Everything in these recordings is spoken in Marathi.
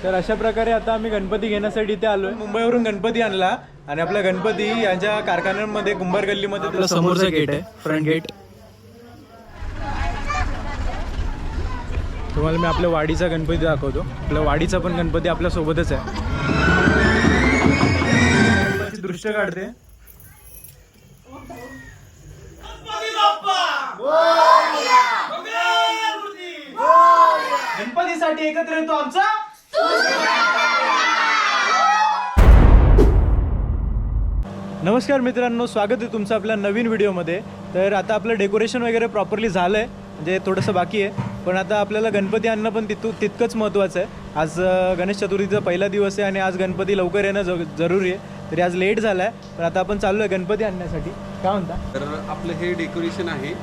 तर अशा प्रकारे आता आम्ही गणपती घेण्यासाठी इथे आलोय। मुंबईवरून गणपती आणला आणि आपला गणपती यांच्या कारखान्यांमध्ये कुंभार गल्लीमध्ये आपला समोरचा गेट आहे, फ्रंट गेट। तुम्हाला मी आपल्या वाडीचा गणपती दाखवतो। आपल्या वाडीचा पण गणपती आपल्या सोबतच आहे। दृश्य काढते। गणपतीसाठी एकत्र येतो आमचा। नमस्कार मित्रांनो, स्वागत आहे तुमचं आपल्या नवीन व्हिडिओमध्ये। तर आता आपलं डेकोरेशन वगैरे प्रॉपरली झालं आहे, म्हणजे थोडंसं बाकी आहे, पण आता आपल्याला गणपती आणणं पण तितकंच महत्त्वाचं आहे। आज गणेश चतुर्थीचा पहिला दिवस आहे आणि आज गणपती लवकर येणं जरुरी आहे। तरी आज लेट झाला आहे, पण आता आपण चाललो आहे गणपती आणण्यासाठी। काय म्हणता? तर आपलं हे डेकोरेशन आहे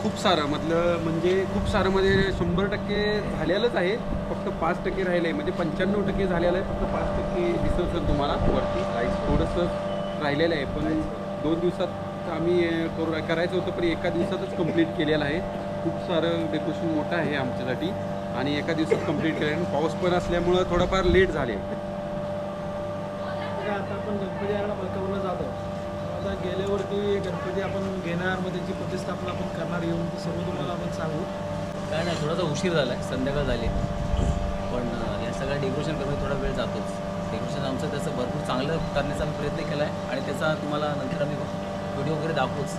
खूप सारं म्हणजे खूप सारं म्हणजे 100% झालेलंच आहे, फक्त 5% राहिलं आहे, म्हणजे 95% झालेलं आहे, फक्त 5% दिसत असेल तुम्हाला वरती लाईट थोडंसं राहिलेलं आहे। पण 2 दिवसात आम्ही करायचं होतं, पण एका दिवसातच कंप्लीट केलेलं आहे। खूप सारं डेकोरेशन मोठं आहे आमच्यासाठी आणि एका दिवसात कंप्लीट केलं। पाऊस पण असल्यामुळं थोडंफार लेट झाले। आता आपण गणपती आणायला मलकापूरला जातो। आता गेल्यावरती गणपती आपण घेणार, मग त्याची प्रतिष्ठापना आपण करणार, येऊन सर्व तुम्हाला आपण सांगू। काय नाही, थोडासा उशीर झाला आहे, संध्याकाळ झाली, पण या सगळ्या डेकोरेशन करण्यात थोडा वेळ जातोच। डेकोरेशन आमचं त्याचं भरपूर चांगलं करण्याचा प्रयत्न केला आहे आणि त्याचा तुम्हाला नंतर आम्ही व्हिडिओ वगैरे दाखवूच।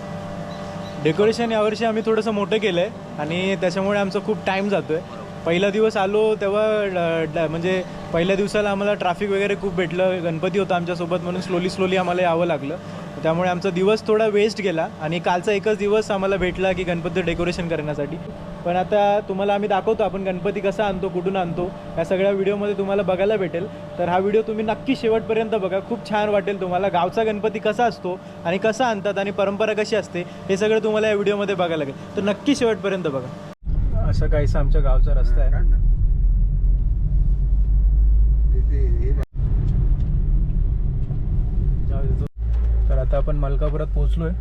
डेकोरेशन यावर्षी आम्ही थोडंसं मोठं केलं आहे आणि त्याच्यामुळे आमचा खूप टाईम जातो आहे। पहिला दिवस आलो तेव्हा म्हणजे पहिल्या दिवसाला आम्हाला ट्रॅफिक वगैरे खूप भेटलं, गणपती होता आमच्यासोबत, म्हणून स्लोली आम्हाला यावं लागलं। त्यामुळे आमचा दिवस थोडा वेस्ट गेला आणि कालचा एकच दिवस आम्हाला भेटला की गणपती डेकोरेशन करण्यासाठी। पण आता तुम्हाला आम्ही दाखवतो आपण गणपती कसा आणतो, कुठून आणतो, या सगळ्या व्हिडिओमध्ये तुम्हाला बघायला भेटेल। तर हा व्हिडिओ तुम्ही नक्की शेवटपर्यंत बघा, खूप छान वाटेल तुम्हाला। गावचा गणपती कसा असतो आणि कसा आणतात आणि परंपरा कशी असते हे सगळं तुम्हाला या व्हिडिओमध्ये बघायला लागेल, तर नक्की शेवटपर्यंत बघा। असं काहीसा आमच्या गावचा रस्ता आहे। तर आता आपण मलकापुरात पोहोचलोय।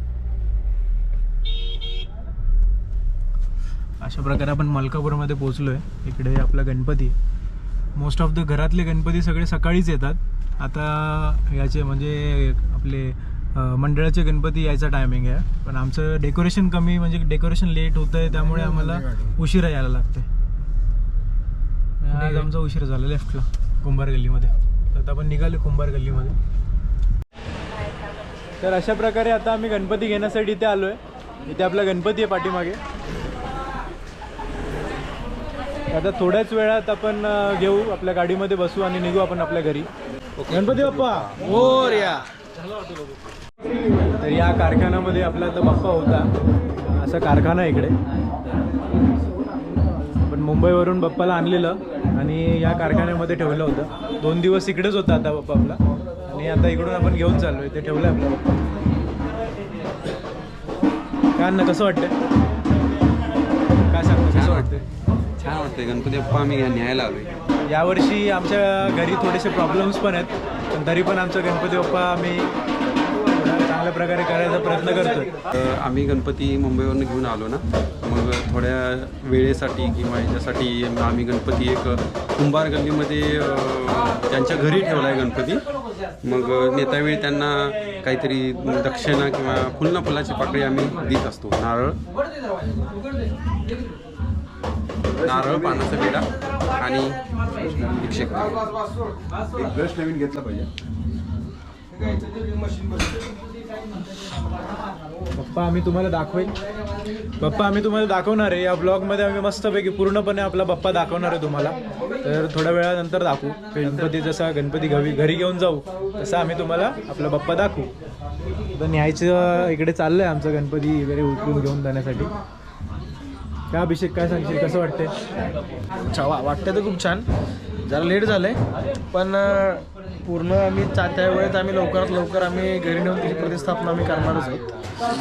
अशा प्रकारे आपण मलकापूरमध्ये पोहोचलोय। इकडे आपला गणपती, मोस्ट ऑफ द घरातले गणपती सगळे सकाळीच येतात। आता याचे म्हणजे आपले मंडळाचे गणपती यायचा टायमिंग आहे, पण आमचं डेकोरेशन कमी, म्हणजे डेकोरेशन लेट होतं आहे, त्यामुळे आम्हाला उशिरा यायला लागतं। आज आमचा उशीर झाला लेफ्टला कुंभार गल्लीमध्ये। तर आता आपण निघालो कुंभार गल्लीमध्ये। तर अशा प्रकारे आता आम्ही गणपती घेण्यासाठी इथे आलो आहे। इथे आपला गणपती आहे पाठीमागे। आता थोड्याच वेळात आपण घेऊ, आपल्या गाडीमध्ये बसू आणि निघू आपण आपल्या घरी। गणपती बाप्पा मोरया। तर या कारखान्यामध्ये आपला आता बाप्पा होता, असा कारखाना इकडे। पण मुंबईवरून बाप्पाला आणलेलं आणि या कारखान्यामध्ये ठेवलं होतं। 2 दिवस इकडेच होता आता बाप्पा आपला, आणि आता इकडून आपण घेऊन चाललोय। ते ठेवलं आपला बाप्पा। काय ना, कसं वाटतंय? काय सांगतो, कसं वाटतंय? छान वाटतंय। गणपती बाप्पा आम्ही न्यायला आलोय। यावर्षी आमच्या घरी थोडेसे प्रॉब्लेम्स पण आहेत, पण तरी पण आमचा गणपती बाप्पा आम्ही चांगल्या प्रकारे करायचा प्रयत्न करतोय। आम्ही गणपती मुंबईवरून घेऊन आलो ना, मग थोड्या वेळेसाठी किंवा याच्यासाठी आम्ही गणपती एक कुंभार गल्लीमध्ये त्यांच्या घरी ठेवला आहे गणपती। मग नेतावेळी त्यांना काहीतरी दक्षिणा किंवा फुलाची पाकळी आम्ही देत असतो। नारळ, पानाचा विडा आणि एक ब्रश नवीन घेतला पाहिजे। बाप्पा आम्ही तुम्हाला दाखवणार आहे या ब्लॉगमध्ये। आम्ही मस्तपैकी पूर्णपणे आपला बाप्पा दाखवणार आहे तुम्हाला। तर थोड्या वेळानंतर दाखवू गणपती, जसा गणपती घरी घेऊन जाऊ तसा आम्ही तुम्हाला आपला बाप्पा दाखवू। तर न्यायचं इकडे चाललंय आमचं गणपती वगैरे उचलून घेऊन जाण्यासाठी। काय अभिषेक, काय सांगशील, कसं वाटतंय? वाटतं तर खूप छान। जरा लेट झालंय, पण पूर्ण आम्ही त्या वेळेत आम्ही लवकरात लवकर आम्ही घरी नेऊन त्याची प्रतिष्ठापना आम्ही करणारच आहोत।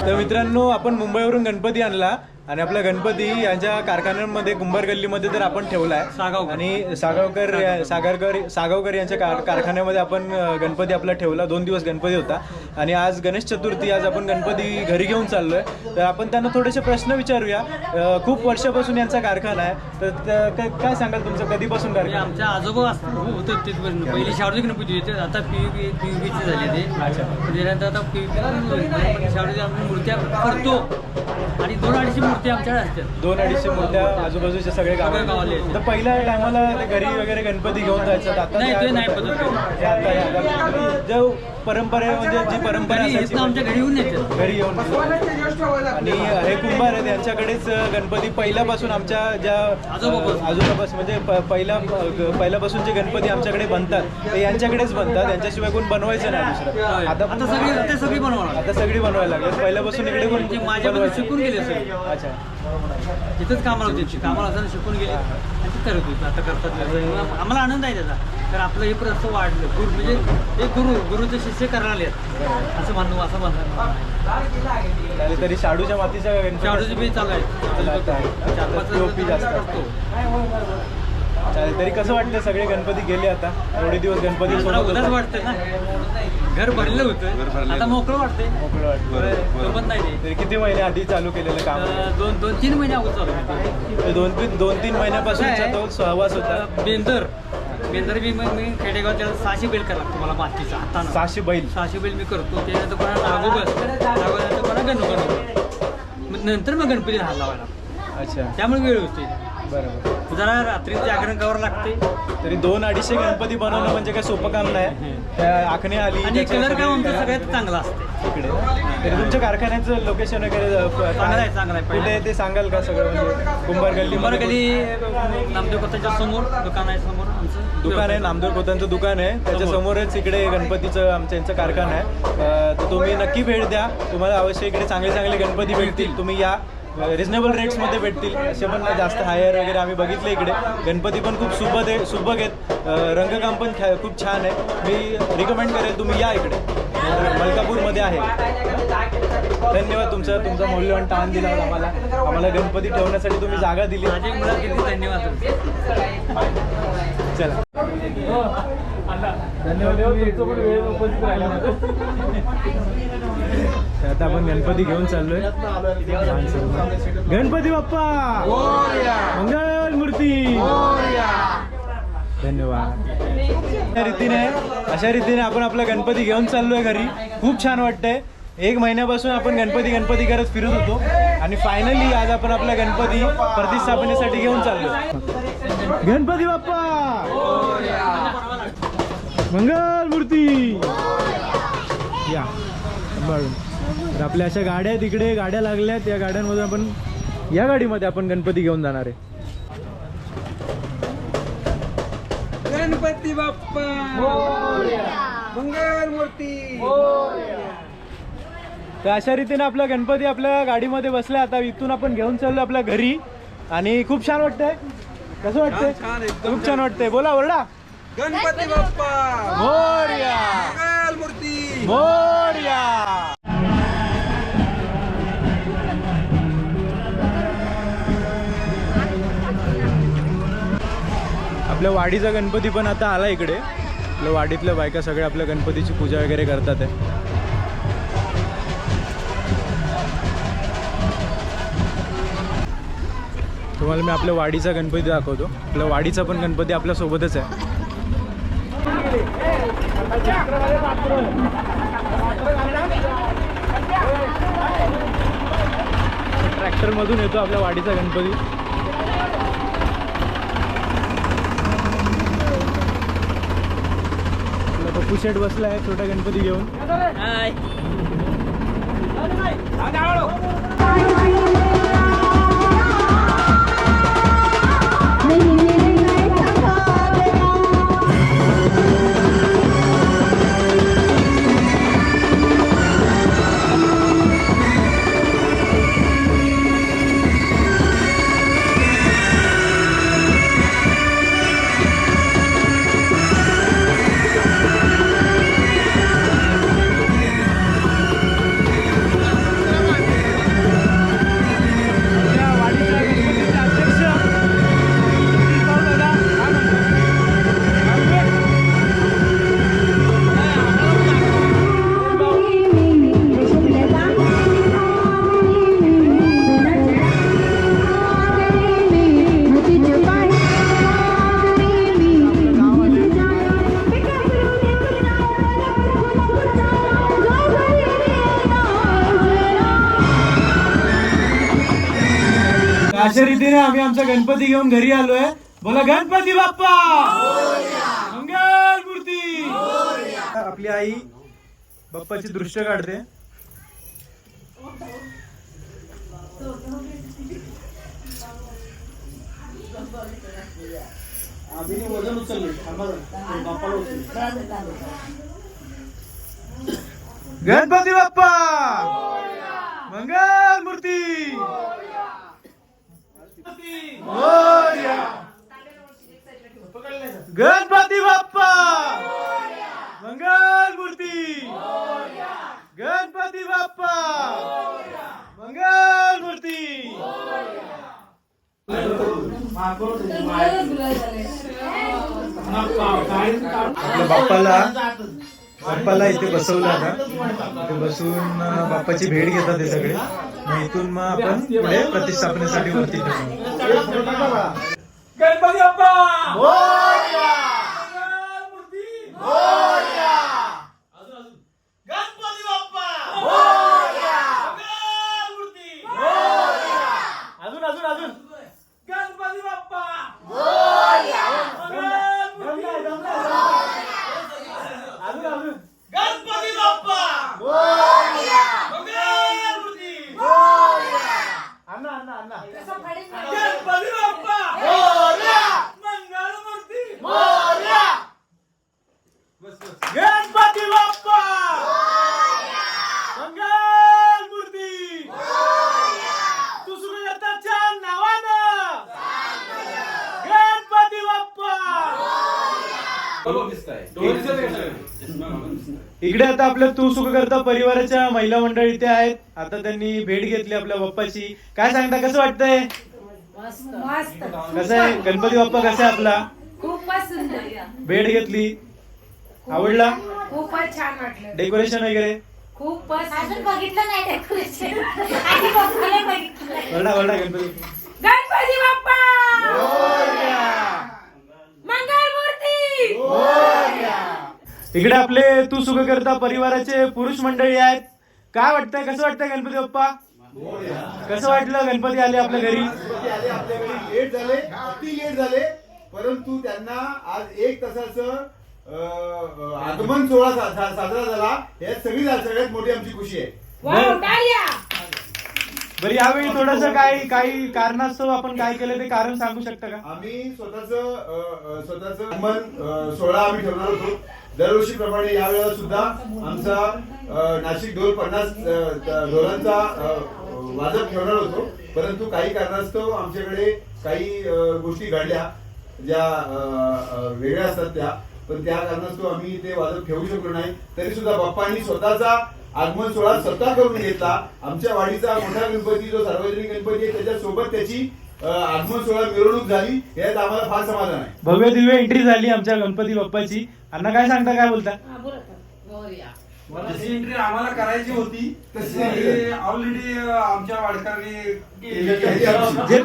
तर मित्रांनो, आपण मुंबईवरून गणपती आणला आणि आपला गणपती यांच्या कारखान्यांमध्ये कुंभार गल्लीमध्ये तर आपण ठेवला आहे सागावकर. आणि सागावकर यांच्या कारखान्यामध्ये आपण गणपती आपला ठेवला. 2 दिवस गणपती होता आणि आज गणेश चतुर्थी, आज आपण गणपती घरी घेऊन चाललोय. तर आपण त्यांना थोडेसे प्रश्न विचारूया. खूप वर्षापासून यांचा कारखाना आहे, तर काय सांगाल तुमचं कधीपासून कारखाना? आमच्या आजोबा होतं तिथपर्यंत पहिली शाडूची गणपती होते, आता पीयूपीची झाली ते. त्याच्यानंतर आता पीयूपी शाडूची आम्ही मूर्त्या करतो आणि 2-250 मूर्ती आमच्याकडे असतात. 200-250 मूर्त्या आजूबाजूच्या सगळे गावाले. तर पहिल्या टायमाला घरी वगैरे गणपती घेऊन जायचं, आता नाही, ते नाही पद्धत. हे आता जो परंपरा म्हणजे जी परंपरा असायची, आमच्या घरी येऊन येतात. घरी येऊन. आणि हे कुंभार आहेत, यांच्याकडेच गणपती पहिल्यापासून आमच्या ज्या आजोबापासून म्हणजे पहिल्यापासून जे गणपती आमच्याकडे बनतात ते यांच्याकडेच बनतात. यांच्याशिवाय कोण बनवायचं नाही दुसरं. आता सगळी बनवणार. आता सगळी बनवायला लागली. पहिल्यापासून इकडे कोण माझ्याकडे शिकून गेले सगळे. अच्छा. तिथंच कामाला होते, कामाला असताना शिकून गेले आणि ते करत होते. आता करतात. आम्हाला आनंद आहे त्याचा. तर आपलं हे प्रस्त वाढलं. गुरु म्हणजे हे गुरुचे शिष्य करायला आलेत असं म्हणणं तरी शाडूच्या मातीच्या शाडूची बी चालू आहे. 4-5 जास्त असतो. चालेल. तरी कसं वाटतं सगळे गणपती गेले आता एवढे दिवस गणपती उदास वाटतं ना. घर भरलं होतं, आता मोकळं वाटतंय. मोकळं वाटतं. गमत नाही ते. तरी किती महिने आधी चालू केलेलं काम? 2-3 महिने अगोदर चालू होते. 2-3 महिन्यापासूनचा तो सहवास होता. बेंदर बी मी खेडेगावच्या 600 बैल करावं लागतो मला मातीचा हातानं. 600 बैल. 600 बैल मी करतो. त्यानंतर कोणा नागोबस कोणा गणपती, नंतर मग गणपती हात लावायला. अच्छा. त्यामुळे वेळ होते. बरोबर. जरा रात्री जागरण करावं लागते. तरी 200-250 गणपती बनवणं म्हणजे काय सोपं काम नाही. आखणी आली आणि कलर काम आमचं सगळ्यात चांगलं असते इकडे. तरी तुमच्या कारखान्याचं लोकेशन वगैरे चांगलं आहे. कुठे ते सांगाल का सगळं? म्हणजे कुंभार गल्ली नामदेव कोतांच्या समोर दुकान आहे. समोर आमचं दुकान आहे, नामदेव कोतांचं दुकान आहे. त्याच्या समोरच इकडे गणपतीचं यांचं कारखाना आहे. तर तुम्ही नक्की भेट द्या. तुम्हाला अवश्य इकडे चांगले गणपती भेटतील. तुम्ही या. रिजनेबल रेट्समध्ये भेटतील. असे पण नाही जास्त हायर वगैरे आम्ही बघितले इकडे. गणपती पण खूप सुबक आहेत. रंगकाम पण खूप छान आहे. मी रिकमेंड करेल तुम्ही या इकडे. मलकापूरमध्ये आहे. धन्यवाद तुमचा मौल्यवान टाइम दिला आम्हाला गणपती ठेवण्यासाठी तुम्ही जागा दिली. धन्यवाद. चला. आता आपण गणपती घेऊन चाललोय. गणपती बाप्पा मंगल मूर्ती. धन्यवाद. अशा रीतीने आपण आपला गणपती घेऊन चाललोय घरी. खूप छान वाटतंय. 1 महिन्यापासून आपण गणपती करत फिरत होतो आणि फायनली आज आपण आपला गणपती प्रतिष्ठापनेसाठी घेऊन चाललोय. गणपती बाप्पा मंगल मूर्ती. या सांभाळून. तर आपल्या अशा गाड्या आहेत इकडे, गाड्या लागल्यात. या गाड्यांमधून आपण या गाडीमध्ये आपण गणपती घेऊन जाणार आहे. गणपती बाप्पा मंगल मूर्ती. तर अशा रीतीने आपला गणपती आपल्या गाडीमध्ये बसला. आता इथून आपण घेऊन चाललो आपल्या घरी आणि खूप छान वाटतंय. कसं वाटतंय? खूप छान वाटतंय. बोला, ओरडा. गणपती बाप्पा मोरया. मंगल मूर्ती. मोरया. आपल्या वाडीचा गणपती पण आता आला इकडे. आपल्या वाडीतल्या बायका सगळ्या आपल्या गणपतीची पूजा वगैरे करतात आहे. तुम्हाला मी आपल्या वाडीचा गणपती दाखवतो. आपल्या वाडीचा पण गणपती आपल्या सोबतच आहे. ट्रॅक्टर मधून येतो आपल्या वाडीचा गणपती. आपला पप्पू शेट बसलाय छोटा गणपती घेऊन. अशा रीतीने आम्ही आमचा गणपती घेऊन घरी आलोय. बोला गणपती बाप्पा मंगल मूर्ती. आपली आई बाप्पाची दृश्य काढते. वजन उचलले बाप्पाला गणपती बाप्पा मंगल मूर्ती. गणपती बाप्पा मंगल मूर्ती. गणपती बाप्पा मंगल मूर्ती. बाप्पाला इथे बसवलं आता. इथे बसून बाप्पाची भेट घेतात हे सगळे. मग इथून मग आपण पुढे प्रतिष्ठापनेसाठी वरती ठेवू. गणपती बाप्पा गणपती बाप्पा अजून अजून अजून गणपती बाप्पा अजून अजून गणपती बाप्पा अण्णा अण्णा अण्णा गणपती बाप्पा मंगल मूर्ती. गणपती बाप्पा मंगल मूर्ती. तू सुखदत्ताच्या नावानं गणपती बाप्पा. इकडे आता आपल्या तू सुखकर्ता परिवाराच्या महिला मंडळी इथे आहेत. आता त्यांनी भेट घेतली आपल्या बाप्पाची. काय सांगता, कसं वाटतंय? कसं आहे गणपती बाप्पा, कसा आहे आपला? खूपच सुंदर. भेट घेतली, आवडला? खूपच छान वाटलं. डेकोरेशन वगैरे खूपच. अजून बघितलं नाही डेकोरेशन. आणि बघायला बघितलं. वरडा वरडा गणपती. गणपती बाप्पा मंगल मूर्ती. इकडे आपले तू सुखकर्ता परिवाराचे पुरुष मंडळी आहेत. काय वाटतंय, कसं वाटतंय गणपती बाप्पा? कसं वाटलं गणपती आले आपल्या घरी? लेट झाले, अति लेट झाले, परंतु त्यांना आज 1 तासाचं आगमन सोहळा साजरा झाला. हे सगळ्यात मोठी आमची खुशी आहे. वाव, टाळ्या. बरं, यावेळी थोडस काही कारणास्तव आपण काय केलं ते कारण सांगू शकता का? आम्ही स्वतःच आगमन सोहळा आम्ही ठेवणार होतो. दरवर्षीप्रमाणे यावेळेला सुद्धा आमचा नाशिक ढोल 50 ढोलांचा वाजत ठेवणार होतो. परंतु काही कारणास्तव आमच्याकडे काही गोष्टी घडल्या ज्या वेगळ्या असतात त्या. पण त्या कारणास्तव आम्ही ते वाजत ठेवू शकलो नाही. तरी सुद्धा बाप्पांनी स्वतःचा आगमन सोहळा स्वतः करून घेतला. आमच्या वाडीचा मोठा गणपती जो सार्वजनिक गणपती आहे त्याच्यासोबत त्याची आगमन सोहळा मिरवणूक झाली. यात आम्हाला फार समाधान आहे. भव्य दिव्य एंट्री झाली आमच्या गणपती बाप्पाची. अण्णा काय सांगता, काय बोलता? जशी एंट्री आम्हाला करायची होती तशी ऑलरेडी आमच्या वाडकरी जे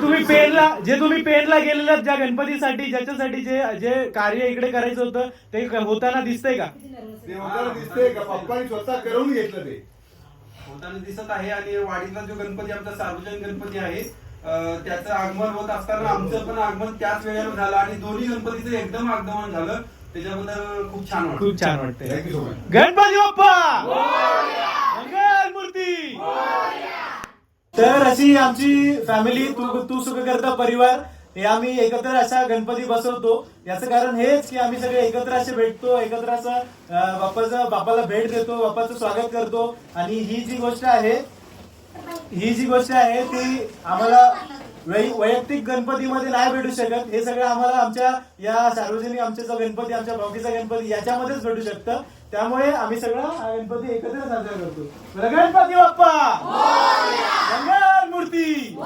तुम्ही पेनला गेलेलात ज्या गणपतीसाठी, ज्याच्यासाठी जे कार्य इकडे करायचं होतं ते होताना दिसतंय का? ते होताना दिसतंय का? पप्पांनी स्वतः करून घेतलं ते होताना दिसत आहे. आणि वाडीतला जो गणपती आमचा सार्वजनिक गणपती आहे त्याचं आगमन होत असताना आमचं पण आगमन त्याच वेळेला झालं आणि दोन्ही गणपतीचं एकदम आगमन झालं. त्याच्याबद्दल खूप छान वाटतं. खूप छान वाटतंय. Thank you so much. Ganpati Bappa मंगल मूर्ती. तर अशी आमची फॅमिली तू सुखकर्ता परिवार हे आम्ही एकत्र अशा गणपती बसवतो. याचं कारण हेच की आम्ही सगळे एकत्र असे भेटतो, एकत्र असं बाप्पाला भेट देतो, बाप्पाचं स्वागत करतो. आणि ही जी गोष्ट आहे ती आम्हाला वैयक्तिक गणपतीमध्ये नाही भेटू शकत. हे सगळं आम्हाला आमच्या या सार्वजनिक आमचा जो गणपती, आमच्या भावकीचा गणपती याच्यामध्येच भेटू शकतं. त्यामुळे आम्ही सगळं हा गणपती एकत्र साजरा करतो. गणपती बाप्पा मंगल मूर्ती.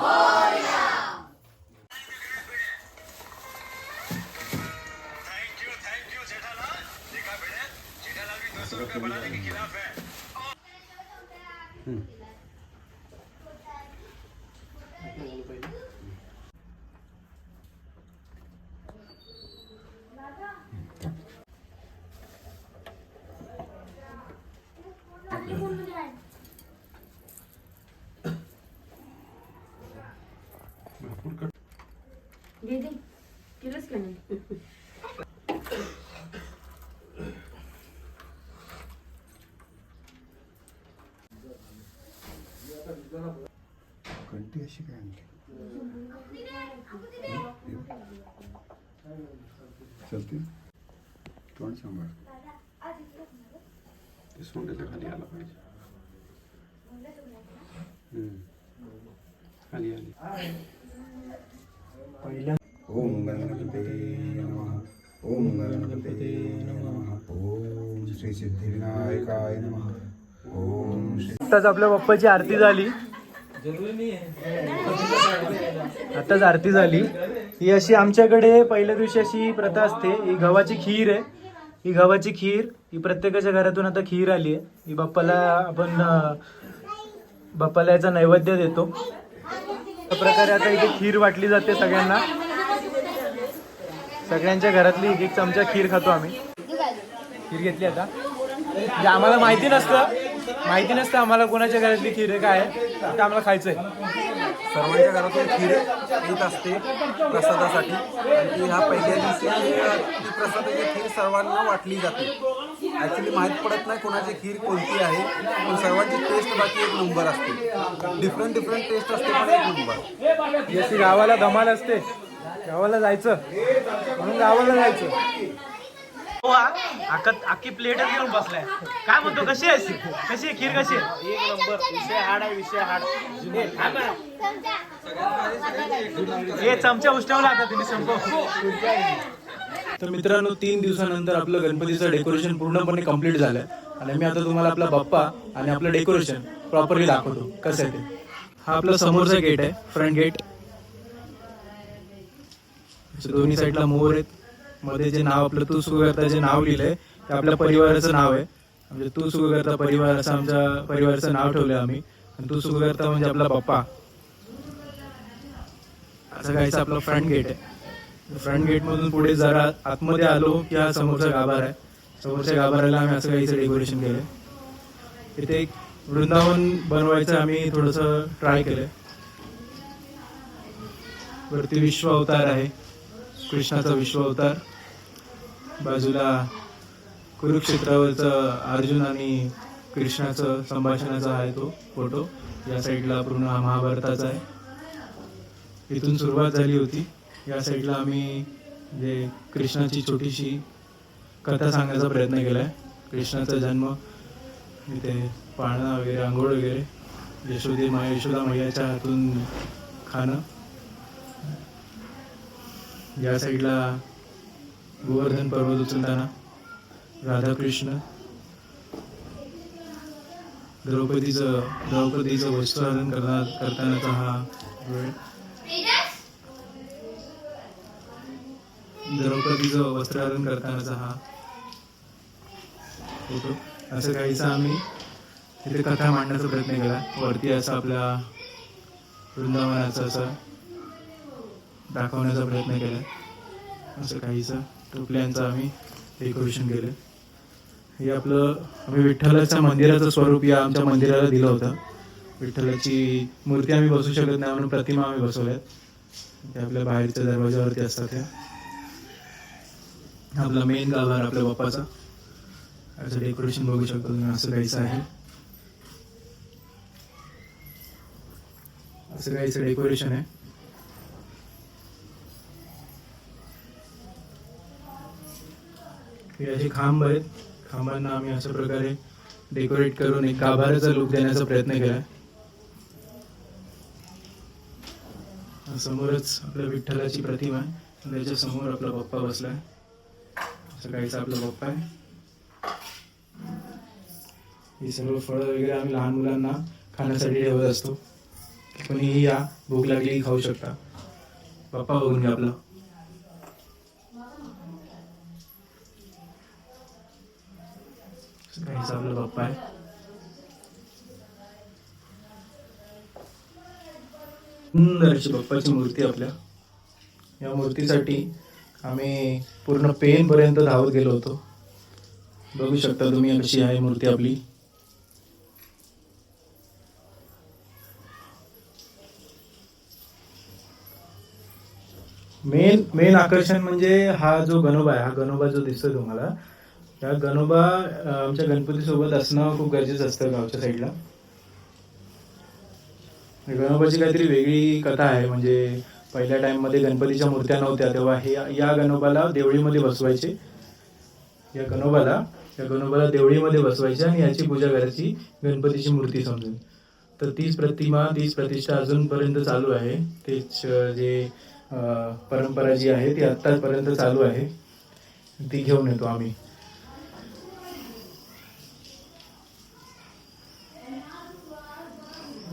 तोंड सांभाळ. ते सोंडेच्या खाली आला पाहिजे. खाली आली. ओम गणपते नमः. ओम गणपते नमः. ओम श्री सिद्धिविनायकाय नमः. ओम श्री. आत्ताच आपल्या बाप्पाची आरती झाली. आत्ताच आरती झाली. ही अशी आमच्याकडे पहिल्या दिवशी अशी प्रथा असते. ही गव्हाची खीर आहे. ही गव्हाची खीर ही प्रत्येकाच्या घरातून आता खीर आली आहे. ही बाप्पाला याचा नैवेद्य देतो. अशा प्रकारे आता इथे खीर वाटली जाते सगळ्यांना. सगळ्यांच्या घरातली एक चमचा खीर खातो आम्ही. खीर घेतली आता. म्हणजे आम्हाला माहिती नसतं आम्हाला कोणाच्या घरातली खीर आहे काय आहे. तर आम्हाला खायचंय. सर्वांच्या घरातून खीर येत असते प्रसादासाठी आणि ह्या पहिल्या दिवशी ती प्रसादाची खीर सर्वांना वाटली जाते. ॲक्च्युली माहीत पडत नाही कोणाची खीर कोणती आहे, पण सर्वांची टेस्ट बाकी एक नंबर असते. डिफरंट टेस्ट असते पण एक नंबर. जशी गावाला धमाल असते, गावाला जायचं म्हणून गावाला जायचं. अख्खी प्लेटच घेऊन बसलाय. काय म्हणतो कशी आहे कशी आहे खीर कशी आहे? एक नंबर. विषय हाड आहे विषय हाड. हे चमचा उष्टवला आता तिने संपव. तर मित्रांनो 3 दिवसानंतर आपलं गणपतीचं डेकोरेशन पूर्णपणे कम्प्लीट झालंय आणि मी आता तुम्हाला आपला बाप्पा आणि आपलं डेकोरेशन प्रॉपरली दाखवतो कसं आहे ते. हा आपला समोरचा गेट आहे, फ्रंट गेट. दोन्ही साईडला मोर आहेत. मध्ये जे नाव आपलं तू सुखकर्ता जे नाव लिहिलंय ते आपल्या परिवाराचं नाव आहे. म्हणजे तू सुखकर्ता परिवार असं आमच्या परिवाराचं नाव ठेवलंय आम्ही. आणि तू सुखकर्ता म्हणजे आपला बाप्पा. असं काहीचं आपलं फ्रंट गेट आहे. फ्रंट गेट मधून पुढे जरा आतमध्ये आलो की हा समोरचा गाभारा आहे. समोरच्या गाभाऱ्याला आम्ही असं काहीचं डेकोरेशन केलंय. इथे एक वृंदावन बनवायचं आम्ही थोडंसं ट्राय केलंय. वरती विश्व अवतार आहे, कृष्णाचा विश्व अवतार. बाजूला कुरुक्षेत्रावरचं अर्जुन आणि कृष्णाचं संभाषणाचा आहे तो फोटो. या साईडला पूर्ण महाभारताचा आहे. इथून सुरुवात झाली होती. या साईडला आम्ही म्हणजे कृष्णाची छोटीशी कथा सांगण्याचा प्रयत्न केला आहे. कृष्णाचा जन्म, इथे पाळणा वगैरे, आंघोळ वगैरे, यशोदा मैयाच्या हातून खाणं. या साईडला गोवर्धन पर्वत उचलताना राधाकृष्ण, द्रौपदीचं वस्त्रहरण करतानाचा हा वेळ. द्रौपदीचं वस्त्रहरण करतानाचा हा फोटो. असं काहीच आम्ही तिथे कथा मांडण्याचा प्रयत्न केला. वरती असं आपल्या वृंदावनाचं असं दाखवण्याचा प्रयत्न केला. असं काहीचं टोपल्यांचं आम्ही डेकोरेशन केलं. हे आपलं आम्ही विठ्ठलाच्या मंदिराचं स्वरूप या आमच्या मंदिराला दिलं होतं. विठ्ठलाची मूर्ती आम्ही बसू शकत नाही म्हणून प्रतिमा आम्ही बसवल्यात. ते आपल्या बाहेरच्या दरवाजावरती असतात. त्या आपला मेन गाभारा आपल्या बाप्पाचा. असं डेकोरेशन बघू शकतो तुम्ही. असं काहीचं आहे. असं काहीचं डेकोरेशन आहे. हे असे खांब आहेत. खांबांना आम्ही अशा प्रकारे डेकोरेट करून एक गाभाऱ्याचा लुक देण्याचा प्रयत्न केला. समोरच आपल्या विठ्ठलाची प्रतिमा आहे. त्याच्या समोर आपला बाप्पा बसलाय. असं काहीचं आपला बाप्पा आहे. ही सर्व फळं वगैरे आम्ही लहान मुलांना खाण्यासाठी ठेवत असतो. कोणीही या, भूक लागली खाऊ शकता. बाप्पा बघून घ्या आपला. काहीच आपला बाप्पा आहे. सुंदर अशी बाप्पाची मूर्ती आपल्या. या मूर्तीसाठी आम्ही पूर्ण पेन पर्यंत धावत गेलो होतो. बघू शकता तुम्ही कशी आहे मूर्ती आपली. मेन आकर्षण म्हणजे हा जो गणोबा आहे. हा गणोबा जो दिसतोय तुम्हाला, या गणोबा आमच्या गणपती सोबत असणं खूप गरजेचं असतं गावच्या साईडला. गणोबाची काहीतरी वेगळी कथा आहे. म्हणजे पहिल्या टाइम मध्ये गणपतीच्या मूर्त्या नव्हत्या तेव्हा हे या गणोबाला देवळीमध्ये बसवायचे या गणोबाला देवळीमध्ये बसवायची आणि याची पूजा करायची गणपतीची मूर्ती समजून. तर तीच प्रतिष्ठा अजूनपर्यंत चालू आहे. तेच जे परंपरा जी आहे ती आत्तापर्यंत चालू आहे, ती घेऊन येतो आम्ही.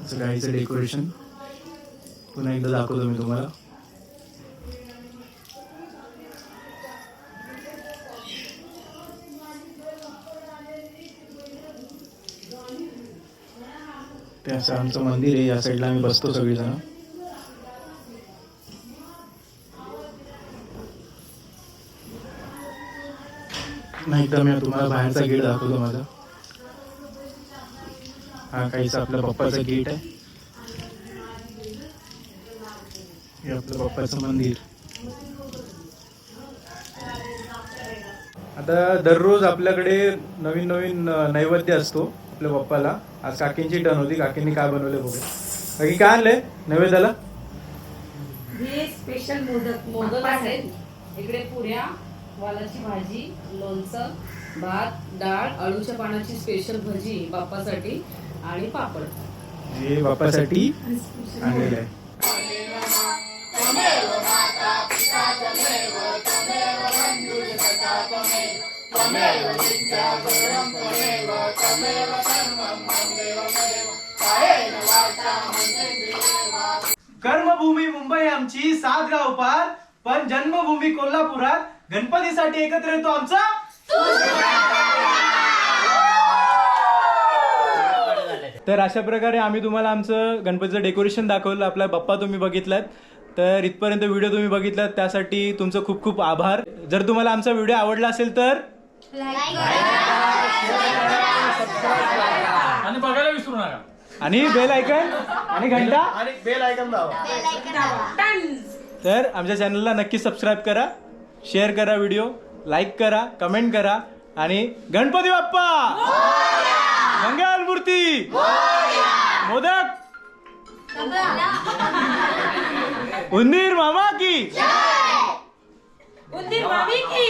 असं गाईचं डेकोरेशन पुन्हा एकदा दाखवतो मी तुम्हाला. ते असं आमचं मंदिर आहे. या साईडला आम्ही बसतो सगळेजण. नाही तर मी तुम्हाला बाहेरचा गेट दाखवतो माझा. हा काहीच आपल्या बाप्पाचा गेट आहे. हे आपलं बाप्पाचं मंदिर. आता दररोज आपल्याकडे नवीन नवीन नैवेद्य असतो आपल्या बाप्पाला. आज काकींची टर्न होती. काकींनी काय बनवले बघू. काकी काय आणलंय नैवेद्याला? हे स्पेशल मोदक आहेत. इकडे पुऱ्या, वालाची भाजी, लोणचं, भात, डाळ, अळूच्या पानाची स्पेशल भजी बाप्पासाठी आणि पापड. हे बाप्पासाठी आणलेलं आहे. कर्मभूमी मुंबई आमची 7 गाव पार, पण जन्मभूमी कोल्हापुरात. गणपतीसाठी एकत्र येतो आमचा. तर अशा प्रकारे आम्ही तुम्हाला आमचं गणपतीचं डेकोरेशन दाखवलं. आपला बाप्पा तुम्ही बघितलात. तर इथपर्यंत व्हिडिओ तुम्ही बघितलात त्यासाठी तुमचं खूप खूप आभार. जर तुम्हाला आमचा व्हिडिओ आवडला असेल तर आणि बघायला विसरू नका. आणि बेल आयकॉन आणि घंटा आणि बेल आयकॉन दाबा. तर आमच्या चॅनलला नक्की सबस्क्राईब करा, शेअर करा, व्हिडिओ लाईक करा, कमेंट करा. आणि गणपती बाप्पा, मंगल मूर्ती, मोदक, उंदीर मामा की, उंदीर मामी की.